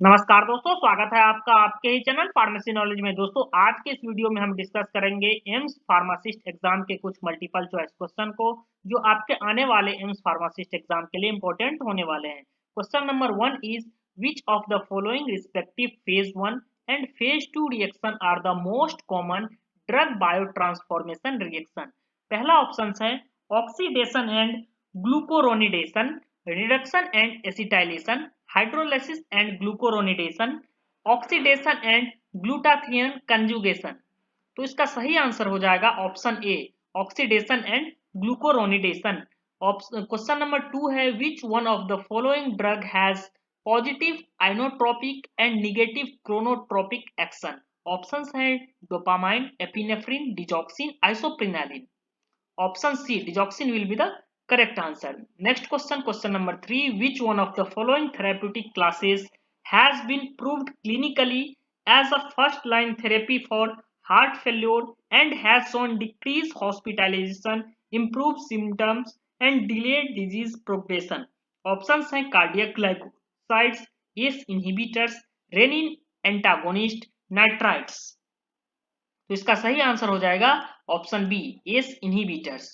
नमस्कार दोस्तों, स्वागत है आपका आपके ही चैनल फार्मेसी नॉलेज में। दोस्तों, आज के इस वीडियो में हम डिस्कस करेंगे एम्स फार्मासिस्ट एग्जाम के कुछ मल्टीपल चॉइस क्वेश्चन को, जो आपके आने वाले एम्स फार्मासिस्ट एग्जाम के लिए इंपॉर्टेंट होने वाले हैं। Question number 1 is which of the following respective phase 1 and phase 2 reaction are the most common drug biotransformation reaction. पहला ऑप्शन है oxidation and glucuronidation, reduction and acetylation, hydrolysis and glucuronidation, oxidation and glutathione conjugation. तो इसका सही answer हो जाएगा option A, oxidation and glucuronidation. Question number 2 है which one of the following drug has positive inotropic and negative chronotropic action. Options हैं dopamine, epinephrine, digoxin, isoprenaline. Option C, digoxin will be the correct answer. Next question, question number 3. Which one of the following therapeutic classes has been proved clinically as a first-line therapy for heart failure and has shown decreased hospitalization, improved symptoms, and delayed disease progression? Options हैं cardiac glycosides, ACE inhibitors, renin antagonist, nitrites. तो इसका सही answer हो जाएगा option B, ACE inhibitors.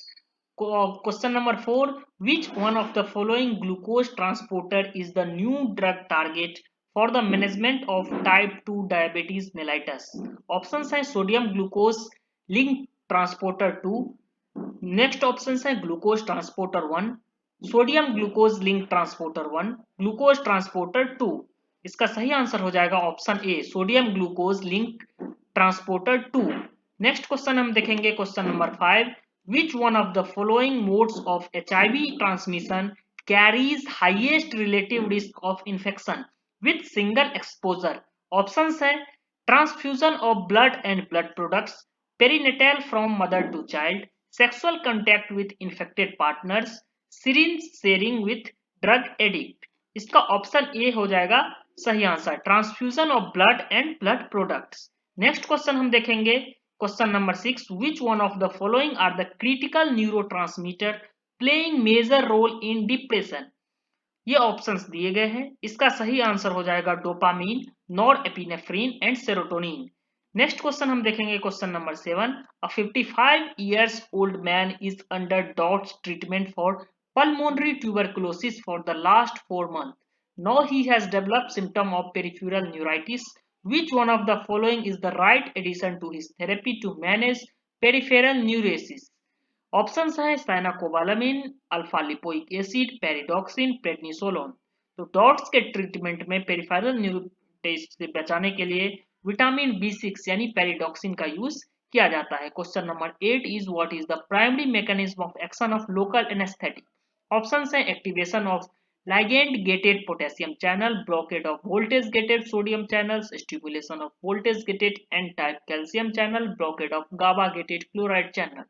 Question number 4, which one of the following glucose transporter is the new drug target for the management of type 2 diabetes mellitus. Options हैं sodium glucose link transporter 2, next option है glucose transporter 1, sodium glucose link transporter 1, glucose transporter 2। इसका सही answer हो जाएगा option A, sodium glucose link transporter 2। Next question हम देखेंगे question number 5, which one of the following modes of HIV transmission carries highest relative risk of infection with single exposure. Options है transfusion of blood and blood products, perinatal from mother to child, sexual contact with infected partners, syringe sharing with drug addict. इसका option A हो जाएगा सही answer, transfusion of blood and blood products. Next question हम देखेंगे question number 6, which one of the following are the critical neurotransmitter playing major role in depression. ये options दिए गए हैं, इसका सही आंसर हो जाएगा dopamine, norepinephrine and serotonin. Next question हम देखेंगे question number 7, a 55 years old man is under DOTS treatment for pulmonary tuberculosis for the last 4 months. Now he has developed symptom of peripheral neuritis. Which one of the following is the right addition to his therapy to manage peripheral neuritis? Options है cyanocobalamin, alpha lipoic acid, pyridoxine, prednisolone. तो DOTS के treatment में peripheral neuritis से बचाने के लिए vitamin B6 यानी pyridoxine का यूज किया जाता है। Question number 8 is what is the primary mechanism of action of local anaesthetic. Options है activation of ligand gated potassium channel, blockade of voltage gated sodium channels, stimulation of voltage gated n type calcium channel, blockade of GABA gated chloride channel.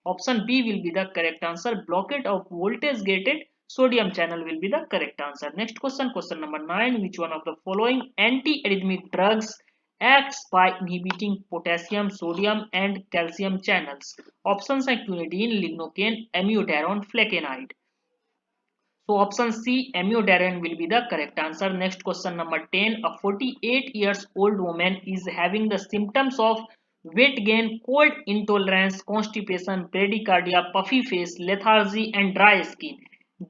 Option B will be the correct answer, blockade of voltage gated sodium channel will be the correct answer. Next question, question number 9, which one of the following anti-arrhythmic drugs acts by inhibiting potassium, sodium and calcium channels? Options are quinidine, lignocaine, amiodarone, flecainide. So option C, amiodarone will be the correct answer. Next question number 10, a 48 years old woman is having the symptoms of weight gain, cold intolerance, constipation, bradycardia, puffy face, lethargy and dry skin.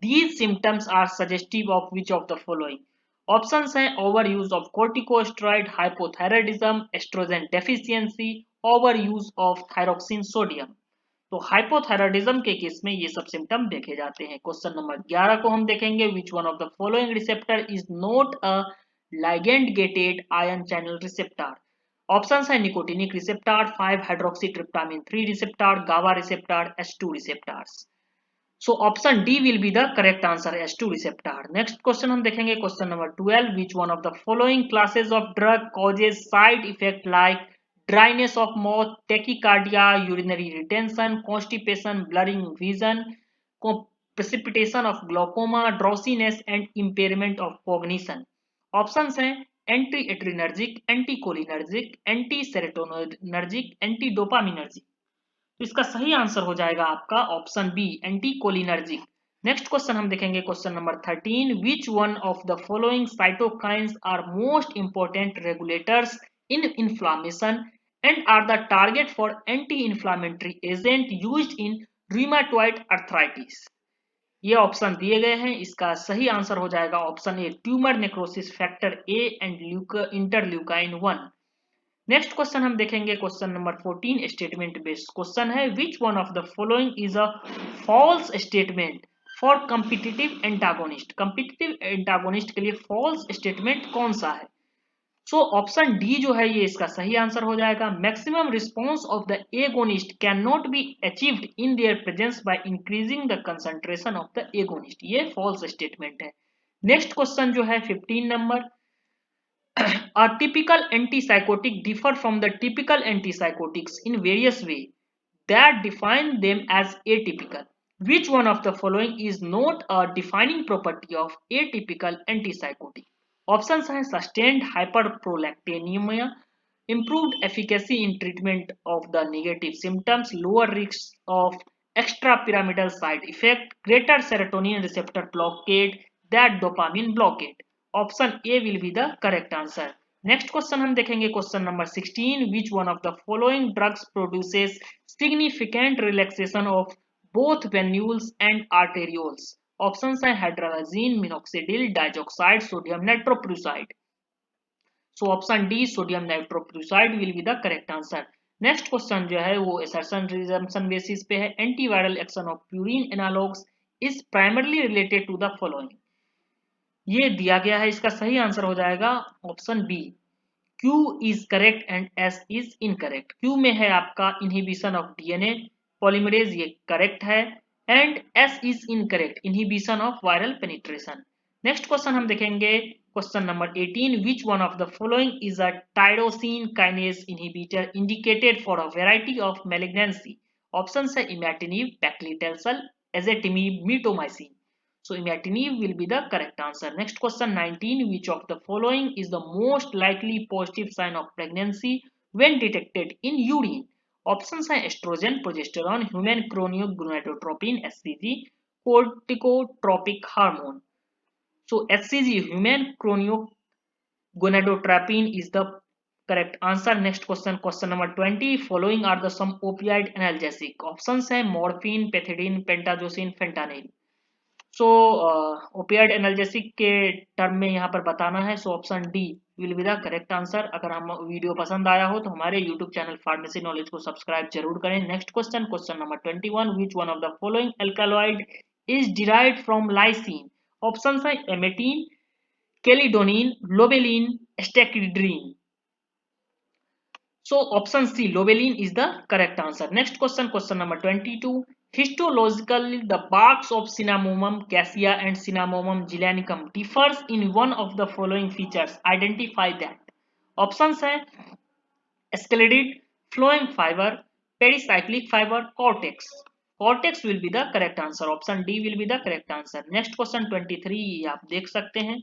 These symptoms are suggestive of which of the following? Options हैं overuse of corticosteroid, hypothyroidism, estrogen deficiency, overuse of thyroxine sodium. तो hypothyroidism के case में ये सब symptom देखे जाते हैं। Question number 11 को हम देखेंगे, which one of the following receptor is not a ligand gated ion channel receptor. Options है nicotinic receptor, 5 hydroxytryptamine 3 receptor, गावा receptor, S2 receptors. So option D will be the correct answer, S2 receptor. Next question हम देखेंगे question number 12, which one of the following classes of drug causes side effect like dryness of mouth, tachycardia, urinary retention, constipation, blurring vision, precipitation of glaucoma, drowsiness and impairment of cognition. Options हैं anti adrenergic, anti cholinergic, anti serotoninergic, anti dopaminergic. तो इसका सही answer हो जाएगा आपका option B, anti cholinergic. Next question हम देखेंगे question number 13, which one of the following cytokines are most important regulators in inflammation and are the target for anti inflammatory agent used in rheumatoid arthritis. ये option दिए गए हैं, इसका सही answer हो जाएगा option A, tumour necrosis factor A and interleukin 1। Next question हम देखेंगे question number 14, statement based question है, which one of the following is a false statement for competitive antagonist. Competitive antagonist के लिए फॉल्स स्टेटमेंट कौन सा है? So option D जो है ये इसका सही आंसर हो जाएगा, maximum response of the agonist can not be achieved in their presents by increasing the concentration of the agonist. ये फॉल्स स्टेटमेंट है। नेक्स्ट क्वेश्चन जो है 15 number, a typical antipsychotic differ from the typical antipsychotics in various ways that define them as atypical. Which one of the following is not a defining property of atypical antipsychotic? Options are sustained hyperprolactinemia, improved efficacy in treatment of the negative symptoms, lower risks of extrapyramidal side effect, greater serotonin receptor blockade, that dopamine blockade. Option A will be the correct answer. Next question हम देखेंगे question number 16, which one of the following drugs produces significant relaxation of both venules and arterioles? Options are hydralazine, minoxidil, digoxide, sodium nitroprusside. So option D, sodium nitroprusside will be the correct answer. Next question जो है वो assertion resumption basis पे है, antiviral action of purine analogs is primarily related to the following. ये दिया गया है, इसका सही आंसर हो जाएगा option B, Q is correct and S is incorrect. Q में है आपका इनहिबिशन ऑफ डीएनए पॉलीमरेज, ये करेक्ट है, and S is incorrect, inhibition of viral penetration. Next question हम देखेंगे question number 18, which one of the following is a tyrosine kinase inhibitor indicated for a variety of malignancy? Options है imatinib, paclitaxel, ezetimibe, mitomycin. So imatinib will be the correct answer. Next question 19, which of the following is the most likely positive sign of pregnancy when detected in urine? Options are estrogen, progesterone, human chronogonadotropin, HCG, corticotropic hormone. So HCG, human chronogonadotropin is the correct answer. Next question, question number 20, following are the some opioid analgesic. Options are morphine, pethidine, pentazocine, fentanyl. So opioid analgesic के term में यहाँ पर बताना है, so option D will be the correct answer. अगर हम video पसंद आया हो तो हमारे यूट्यूब चैनल फार्मेसी नॉलेज को सब्सक्राइब जरूर करें। Next question, question number 21, which one of the following alkaloid is derived from lysine? Options है emetine, केलिडोनिन, लोबेलिन, स्टेकिड्रीन। So option C, lobeline is the correct answer. Next question, question number 22. Histologically, the barks of Cinnamomum cassia and Cinnamomum gelanicum differs in one of the following features. Identify that. Options है escalided, phloem fiber, pericyclic fiber, cortex. Cortex will be the correct answer. Option D will be the correct answer. Next question 23, ये आप देख सकते हैं,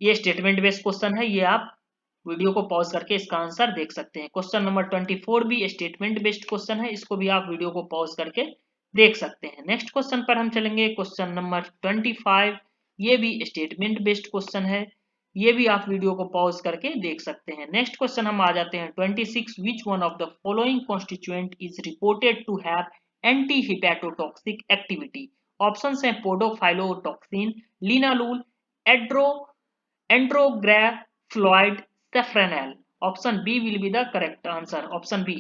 ये statement based question है, ये आप वीडियो को पॉज करके इसका आंसर देख सकते हैं। क्वेश्चन नंबर 24 भी स्टेटमेंट बेस्ड क्वेश्चन है, इसको भी आप वीडियो को पॉज करके देख सकते हैं। नेक्स्ट क्वेश्चन पर हम चलेंगे, क्वेश्चन नंबर 25, ये भी स्टेटमेंट बेस्ड क्वेश्चन है, ये भी आप वीडियो को पॉज करके देख सकते हैं। नेक्स्ट क्वेश्चन हम आ जाते हैं 26, which one of the following constituent is reported to have anti hepatotoxic activity? Options हैं podophyllotoxin, linalool, andrographolide, safranal. Option B will be the correct answer. Option B.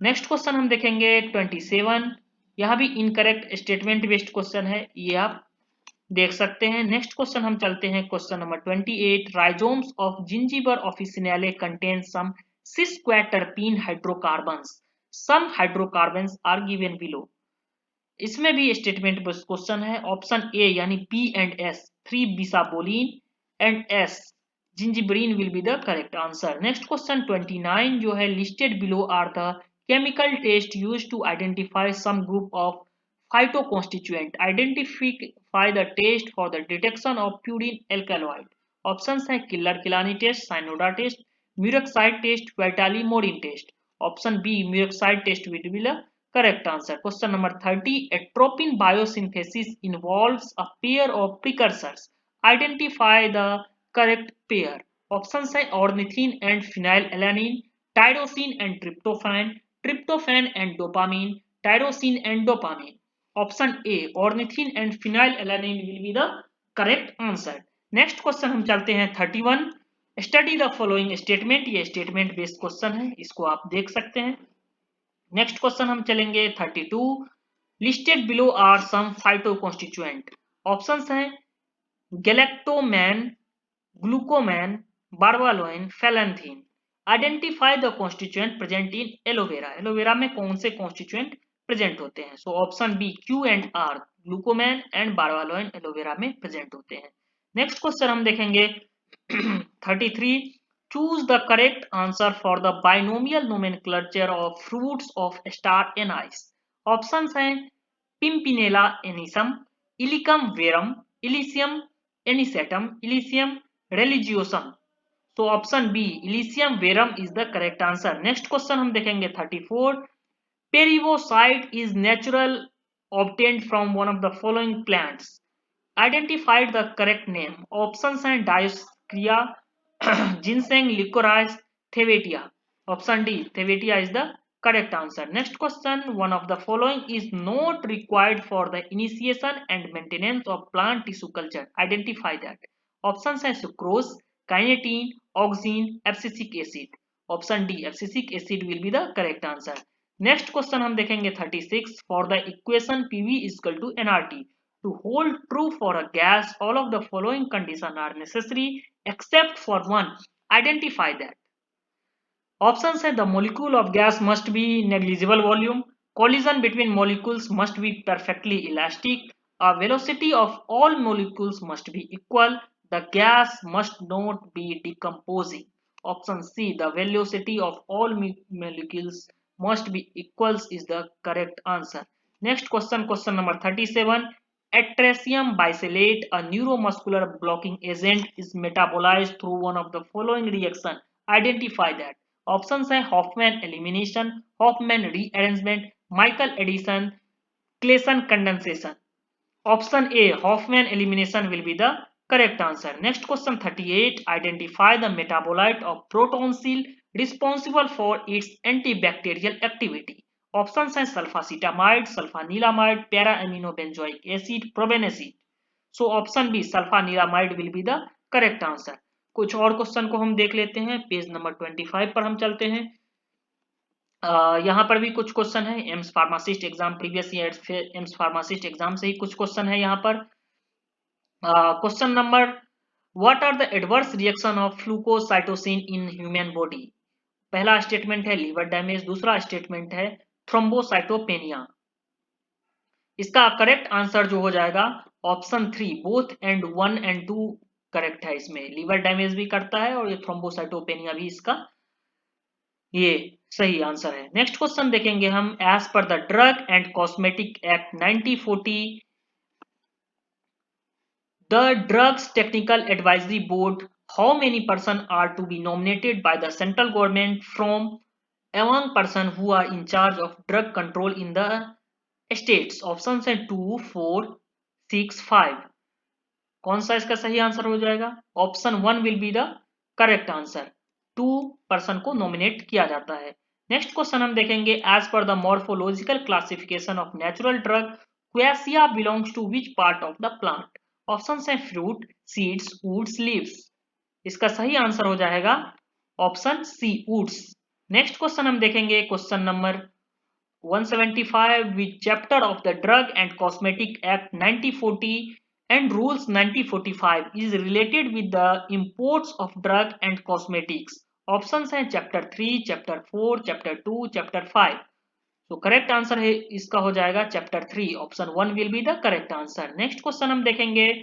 Next question हम देखेंगे 27, यहां भी incorrect statement based question है, ये आप देख सकते हैं। नेक्स्ट क्वेश्चन हम चलते हैं question number 28, rhizomes of Zingiber officinale contain some sesquiterpene hydrocarbons, some hydrocarbons are given below. इसमें भी स्टेटमेंट बेस्ड क्वेश्चन है। ऑप्शन ए यानी P and S 3-bisabolin and S gingiberine will be the correct answer. Next question 29 जो है, listed below are the chemical tests used to identify some group of phytoconstituent. Identify the test for the detection of purine alkaloid. Options है Killer-Kilani test, Synoda test, Muroxide test, Vitali-Morin test. Option B, Muroxide test will be the Correct answer. Question number 30. Atropine biosynthesis involves a pair of precursors. Identify the correct pair. Options are ornithine and phenylalanine, tyrosine and tryptophan, tryptophan and dopamine, tyrosine and dopamine. Option A, ornithine and phenylalanine will be the correct answer. Next question हम चलते हैं 31. Study the following statement. ये statement based question है, इसको आप देख सकते हैं. नेक्स्ट क्वेश्चन हम चलेंगे 32. Listed below are some phytoconstituent. Options हैं galactomannan, glucomannan, barbaloin, phyllanthin. Identify the constituent present in aloe vera. Aloe vera में कौन से कॉन्स्टिट्यूएंट प्रेजेंट होते हैं? So option B Q and R, glucomannan and barbaloin aloe vera में present होते हैं. नेक्स्ट क्वेश्चन हम देखेंगे 33. Choose the correct answer for the binomial nomenclature of fruits of star anise. Options हैं Pimpinella anisum, Ilicum verum, Illicium anisatum, Illicium religiosum. So option B, Illicium verum is the correct answer. Next question हम देखेंगे 34. Perivoside is natural obtained from one of the following plants. Identify the correct name. Options हैं Dioscrea, ginseng, licorice, thevetia. Option D, thevetia is the correct answer. Next question. One of the following is not required for the initiation and maintenance of plant tissue culture. Identify that. Options are sucrose, kinetin, auxin, abscisic acid. Option D, abscisic acid will be the correct answer. Next question हम देखेंगे 36. For the equation PV is equal to nRT. To hold true for a gas, all of the following conditions are necessary except for one. Identify that. Options are the molecule of gas must be negligible volume, collision between molecules must be perfectly elastic, a velocity of all molecules must be equal, the gas must not be decomposing. Option C, the velocity of all molecules must be equals is the correct answer. Next question, question number 37. Atracinium bisalate, a neuromuscular blocking agent, is metabolized through one of the following reactions. Identify that. Options are Hoffman elimination, Hoffman rearrangement, Michael addition, Clason condensation. Option A, Hoffman elimination will be the correct answer. Next question 38. Identify the metabolite of protonsil responsible for its antibacterial activity. Options हैं sulfacetamide, sulfanilamide, para aminobenzoic acid, probenecid. So option B sulfanilamide will be the correct answer. कुछ और question को हम देख लेते हैं. Page number 25 पर हम चलते हैं. यहाँ पर भी कुछ क्वेश्चन है. AIIMS pharmacist exam previous year AIIMS pharmacist exam से ही कुछ क्वेश्चन है यहाँ पर. Question number, what are the adverse reaction of flucytosine in human body? पहला स्टेटमेंट है लीवर डैमेज, दूसरा स्टेटमेंट है थ्रोम्बोसाइटोपेनिया. इसका करेक्ट आंसर जो हो जाएगा option 3, both and 1 and 2 correct है. इसमें लीवर डैमेज भी करता है और ये थ्रोम्बोसाइटोपेनिया भी इसका ये सही आंसर है. नेक्स्ट क्वेश्चन देखेंगे हम. As per the drug and cosmetic act 1940, the drugs technical advisory board, how many persons are to be nominated by the central government from among persons who are in charge of drug control in the states? Options हैं 2, 4, 6, 5. कौन सा इसका सही answer हो जाएगा? Option 1 will be the correct answer. 2 person को nominate किया जाता है. नेक्स्ट क्वेश्चन हम देखेंगे. As per the morphological classification of natural drug, quassia belongs to which part of the plant? Option हैं फ्रूट, सीड्स, वुड्स, लीव्स. इसका सही answer हो जाएगा option C, woods. Next question हम देखेंगे. Question number 175. Which chapter of the drug and cosmetic act 1940 and rules 1945 is related with the imports of drug and cosmetics? Options हैं chapter 3, chapter 4, chapter 2, chapter 5. तो correct answer है इसका हो जाएगा chapter 3. Option 1 will be the correct answer. Next question हम देखेंगे.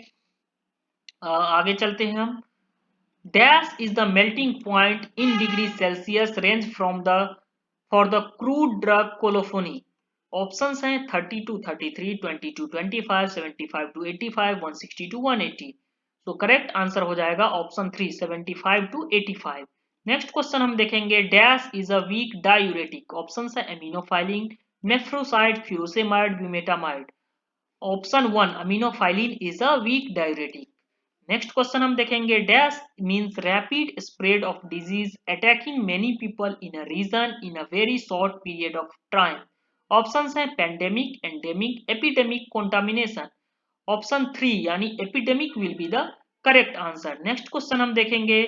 आगे चलते हैं हम. Dash is the melting point in degrees Celsius range from the for the crude drug colophony. Options हैं 30 to 33, 20 to 25, 75 to 85, 160 to 180. So correct answer हो जाएगा option 3, 75 to 85. Next question हम देखेंगे. Dash is a weak diuretic. Options हैं aminophylline, nephroside, furosemide, bumetanide. Option 1 aminophylline is a weak diuretic. Next question हम देखेंगे, dash means rapid spread of disease attacking many people in a region in a very short period of time. Options हैं pandemic, endemic, epidemic, contamination. Option 3 यानी epidemic will be the correct answer. Next question हम देखेंगे,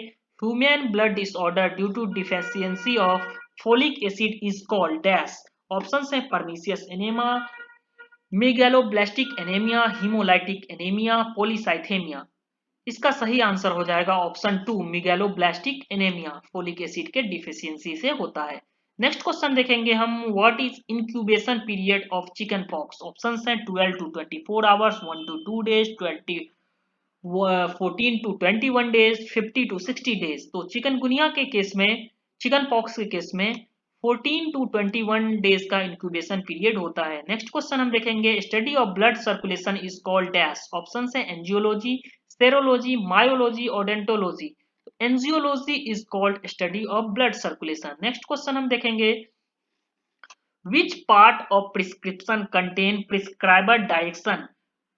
human blood disorder due to deficiency of folic acid is called dash. Options हैं pernicious anaemia, megaloblastic anaemia, haemolytic anaemia, polycythaemia. इसका सही answer हो जाएगा option 2 megaloblastic anaemia, folic acid के deficiency से होता है। नेक्स्ट क्वेश्चन देखेंगे हम, what is incubation period of chickenpox. Options हैं 12 to 24 hours, 1 to 2 days, 14 to 21 days, 50 to 60 days. तो चिकनगुनिया के केस में, चिकन पॉक्स के केस में 14 टू 21 डेज का इंक्यूबेशन पीरियड होता है। नेक्स्ट क्वेश्चन हम देखेंगे, study of blood circulation is called dash. Option है angiology, serology, myology, odontology. Angiology is called study of blood circulation. Next question हम देखेंगे, which part of prescription contain prescriber direction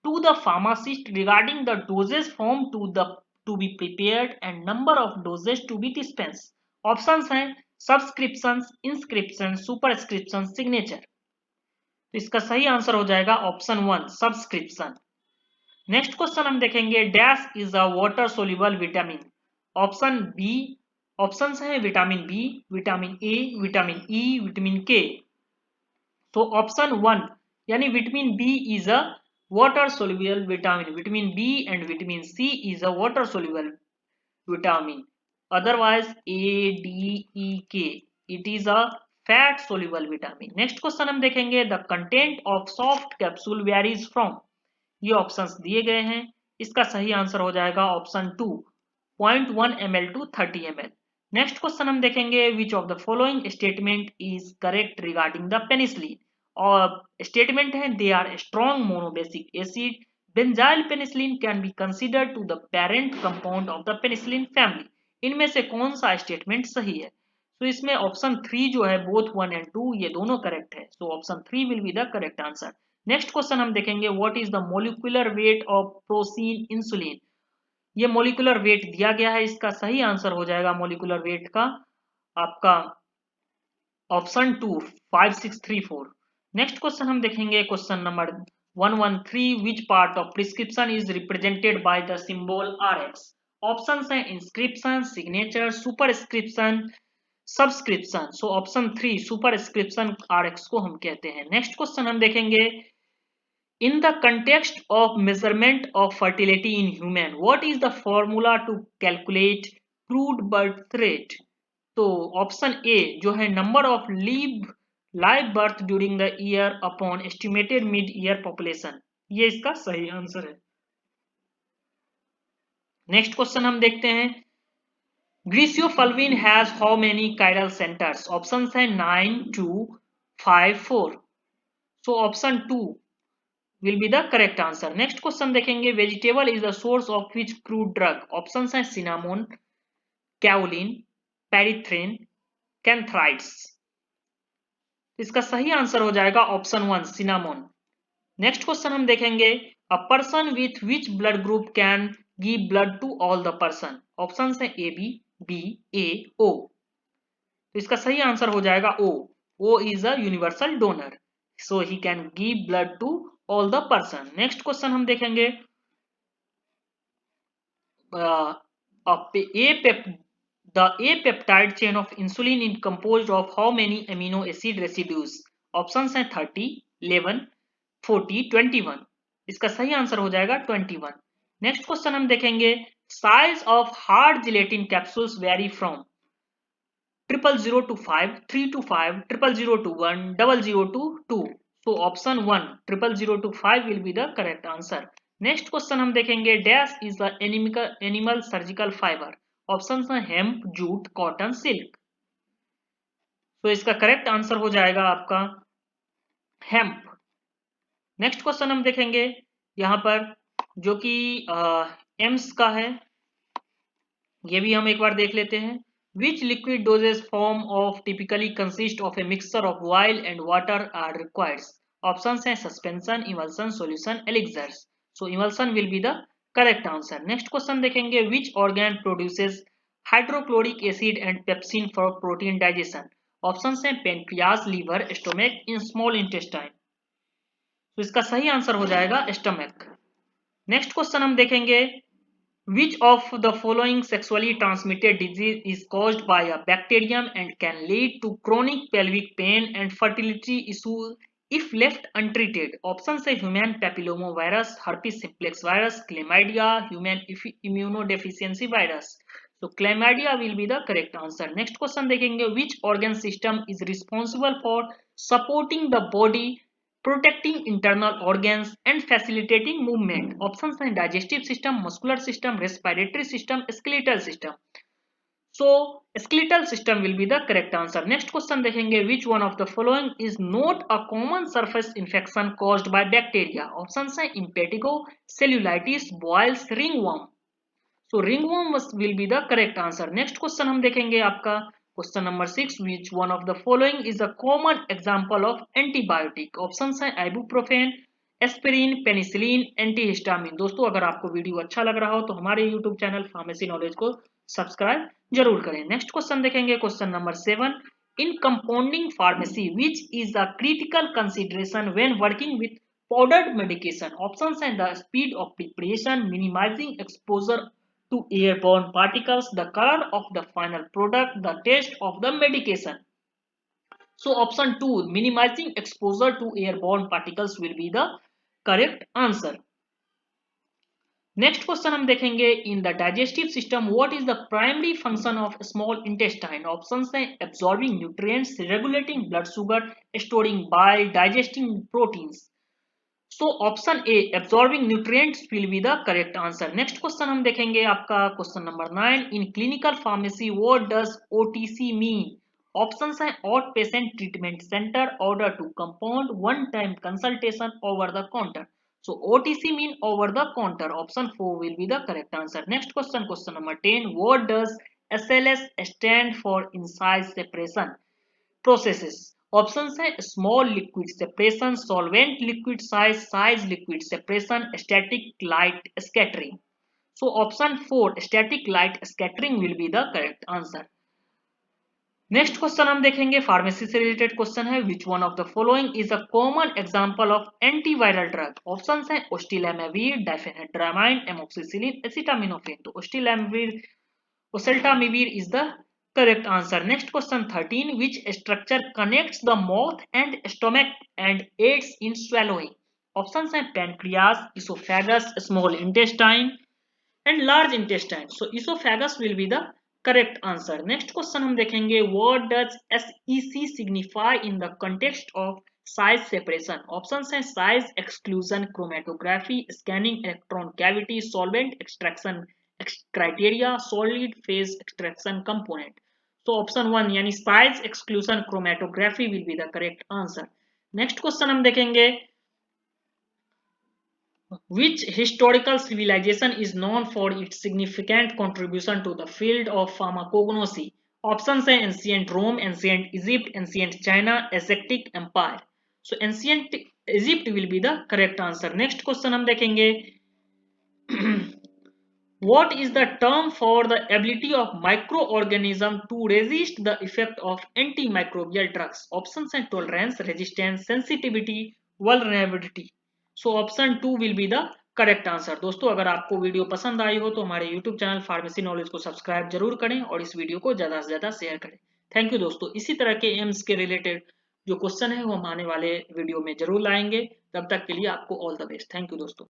to the pharmacist regarding the dosage form to be prepared and number of doses to be dispensed। Options हैं subscription, inscription, superscription, signature. तो इसका सही answer हो जाएगा option 1 subscription. Next question हम देखेंगे, dash is a water soluble vitamin. Option B, options हैं vitamin B, vitamin A, vitamin E, vitamin K. तो ऑप्शन 1 यानी vitamin B is a water soluble vitamin. Vitamin B and vitamin C is a water soluble vitamin. Otherwise A, D, E, K it is a fat soluble vitamin. Next question हम देखेंगे, the content of soft capsule varies from. ये options दिए गए हैं, इसका सही answer हो जाएगा option 2 0.1 ml to 30 ml। Next question हम देखेंगे, which of the following statement is correct regarding the penicillin. और स्टेटमेंट है, they are strong monobasic acid, benzyl penicillin can be considered to the parent compound of the penicillin family. इनमें से कौन सा statement सही है? तो इसमें ऑप्शन 3 जो है, बोथ 1 एंड 2 ये दोनों करेक्ट है। So option 3 will be the correct answer. Next question हम देखेंगे, what is the molecular weight of porcine insulin. ये मोलिकुलर वेट दिया गया है, इसका सही आंसर हो जाएगा मोलिकुलर वेट का आपका ऑप्शन 2 5634। नेक्स्ट क्वेश्चन हम देखेंगे, question number 113, which part of prescription is represented by the symbol RX। Options हैं inscription, signature, superscription, subscription. So option 3 superscription RX को हम कहते हैं। नेक्स्ट क्वेश्चन हम देखेंगे, in the context of measurement of fertility in human, what is the formula to calculate crude birth rate। तो option A जो है, number of live birth during the year upon estimated mid year population, ये इसका सही answer है। Next question हम देखते हैं, griseofulvin has how many chiral centres. Option है 9, 2, 5, 4। So option 2 will be the correct answer। Next question देखेंगे, vegetable is the source of which crude drug. Options हैं सिनामोन, कैओलिन, पेरिथ्रिन, कैंथराइड्स। इसका सही आंसर हो जाएगा ऑप्शन 1 सिनामोन। नेक्स्ट क्वेश्चन हम देखेंगे, a person with which blood group can give blood to all the person. Options हैं A B, B, ए, ओ। तो इसका सही आंसर हो जाएगा O. O is a universal donor, so he can give blood to all the person। Next question हम देखेंगे, the A peptide chain of insulin is composed of how many amino acid residues। Options हैं 30, 11, 40, 21। इसका सही answer हो जाएगा 21। Next question हम देखेंगे, size of hard gelatin capsules very from 000 to 5, 3 to 5, 000 to 1, 00 to 2। So option 1 000 to 5 will be the correct answer। Next question हम देखेंगे, dash is the animal surgical fibre. Option है hemp, jute, cotton, silk. तो इसका correct answer हो जाएगा आपका hemp. Next question हम देखेंगे यहाँ पर, जो कि एम्स का है, ये भी हम एक बार देख लेते हैं। Which liquid dosage form of typically consist of a mixture of oil and water are required? Options हैं suspension, emulsion, solution, elixirs. So emulsion will be the correct answer. Next question देखेंगे, which organ produces hydrochloric acid and pepsin for protein digestion? Options हैं pancreas, liver, stomach, in small intestine. तो इसका सही answer हो जाएगा stomach. Next question हम देखेंगे, which of the following sexually transmitted disease is caused by a bacterium and can lead to chronic pelvic pain and fertility issues if left untreated? Options है human papillomavirus, herpes simplex virus, chlamydia, human immunodeficiency virus. So chlamydia will be the correct answer. Next question देखेंगे, which organ system is responsible for supporting the body, protecting internal organs and facilitating movement? Options हैं digestive system, muscular system, respiratory system, skeletal system. So skeletal system will be the correct answer. Next question देखेंगे, which one of the following is not a common surface infection caused by bacteria? Options हैं impetigo, cellulitis, boils, ringworm. So ringworm will be the correct answer. Next question हम देखेंगे आपका question number 6, which one of the following is a common example of antibiotic? Options हैं ibuprofen, aspirin, penicillin, antihistamine. दोस्तों अगर आपको video अच्छा लग रहा हो तो हमारे यूट्यूब चैनल फार्मेसी नॉलेज को सब्सक्राइब जरूर करें. नेक्स्ट क्वेश्चन देखेंगे question number 7, in compounding pharmacy which is a critical consideration when working with powdered medication? Options हैं the speed of preparation, minimizing exposure to airborne particles, the color of the final product, the taste of the medication. So option 2, minimizing exposure to airborne particles will be the correct answer. Next question हम देखेंगे, in the digestive system what is the primary function of small intestine? Options हैं absorbing nutrients, regulating blood sugar, storing bile, digesting proteins. So option A, absorbing nutrients will be the correct answer. Next question हम देखेंगे आपका question number 9, in clinical pharmacy what does OTC mean? Options हैं outpatient treatment center, order to compound, one time consultation, over the counter. So OTC mean over the counter. Option 4 will be the correct answer. Next question, question number 10, what does SLS stand for insize separation processes? Options है small liquid separation, solvent liquid size, size liquid separation, static light scattering. So option 4 static light scattering will be the correct answer. Next question हम देखेंगे, pharmacy से related question है, which one of the following is a common example of antiviral drug? Options हैं oseltamivir, डाइफेनेड्रामाइन, amoxicillin, acetaminophen. तो ओस्टिलैमाविर, oseltamivir is the correct answer. Next question 13, which structure connects the mouth and stomach and aids in swallowing? Options हैं pancreas, esophagus, small intestine and large intestine. So esophagus will be the correct answer. Next question हम देखेंगे, what does SEC signify in the context of size separation? Options हैं size exclusion chromatography, scanning electron cavity, solvent extraction criteria, solid phase extraction component. So option 1 यानी size exclusion chromatography will be the correct answer. Next question हम देखेंगे, which historical civilization is known for its significant contribution to the field of pharmacognosy? Options हैं ancient Rome, ancient Egypt, ancient China, Asiatic empire. So ancient Egypt will be the correct answer. Next question हम देखेंगे, what is the term for the ability of microorganism to resist the effect of antimicrobial drugs? Options हैं tolerance, resistance, sensitivity, vulnerability. So option 2 will be the correct answer. दोस्तों अगर आपको video पसंद आई हो तो हमारे यूट्यूब चैनल फार्मेसी नॉलेज को subscribe जरूर करें और इस वीडियो को ज्यादा से ज्यादा शेयर करें. थैंक यू दोस्तों. इसी तरह के एम्स के रिलेटेड जो क्वेश्चन है वो हम आने वाले वीडियो में जरूर लाएंगे. तब तक के लिए आपको all the best. Thank you दोस्तों.